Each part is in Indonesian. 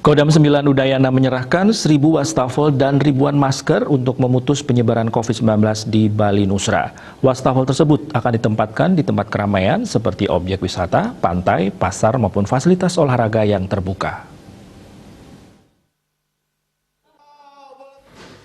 Kodam 9 Udayana menyerahkan 1.000 wastafel dan ribuan masker untuk memutus penyebaran COVID-19 di Bali Nusra. Wastafel tersebut akan ditempatkan di tempat keramaian seperti objek wisata, pantai, pasar maupun fasilitas olahraga yang terbuka.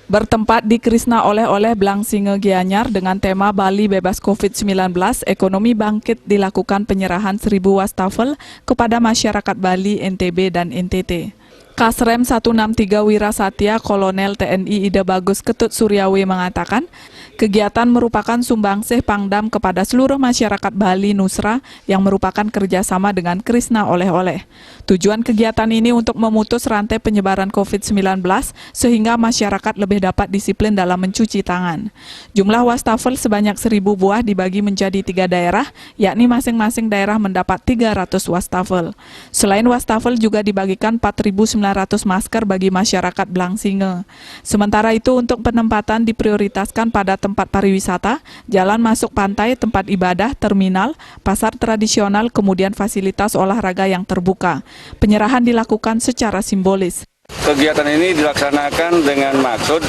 Bertempat di Krisna Oleh-oleh Blangsinge Gianyar dengan tema Bali Bebas COVID-19, Ekonomi Bangkit dilakukan penyerahan 1.000 wastafel kepada masyarakat Bali, NTB, dan NTT. Kasrem 163 Wirasatya Kolonel TNI Ida Bagus Ketut Suryawi mengatakan, kegiatan merupakan sumbangsih Pangdam kepada seluruh masyarakat Bali Nusra yang merupakan kerjasama dengan Krisna Oleh-oleh. Tujuan kegiatan ini untuk memutus rantai penyebaran COVID-19 sehingga masyarakat lebih dapat disiplin dalam mencuci tangan. Jumlah wastafel sebanyak 1.000 buah dibagi menjadi 3 daerah, yakni masing-masing daerah mendapat 300 wastafel. Selain wastafel juga dibagikan 4.900 masker bagi masyarakat Blangsinge. Sementara itu untuk penempatan diprioritaskan pada tempat pariwisata, jalan masuk pantai, tempat ibadah, terminal, pasar tradisional, kemudian fasilitas olahraga yang terbuka. Penyerahan dilakukan secara simbolis. Kegiatan ini dilaksanakan dengan maksud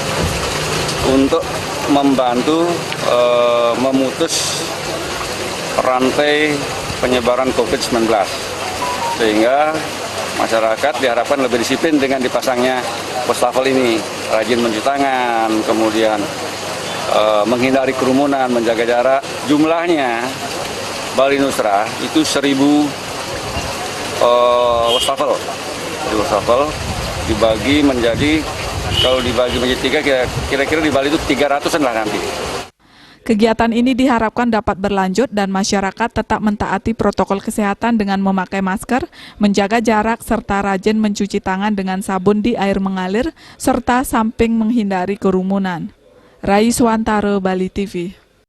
untuk membantu memutus rantai penyebaran COVID-19, sehingga masyarakat diharapkan lebih disiplin dengan dipasangnya wastafel ini, rajin mencuci tangan, kemudian menghindari kerumunan, menjaga jarak. Jumlahnya Bali Nusra itu 1.000 wastafel. Wastafel dibagi menjadi, kalau dibagi menjadi 3, kira-kira di Bali itu 300-an lah nanti. Kegiatan ini diharapkan dapat berlanjut dan masyarakat tetap mentaati protokol kesehatan dengan memakai masker, menjaga jarak, serta rajin mencuci tangan dengan sabun di air mengalir, serta samping menghindari kerumunan. Rai Swantara, Bali TV.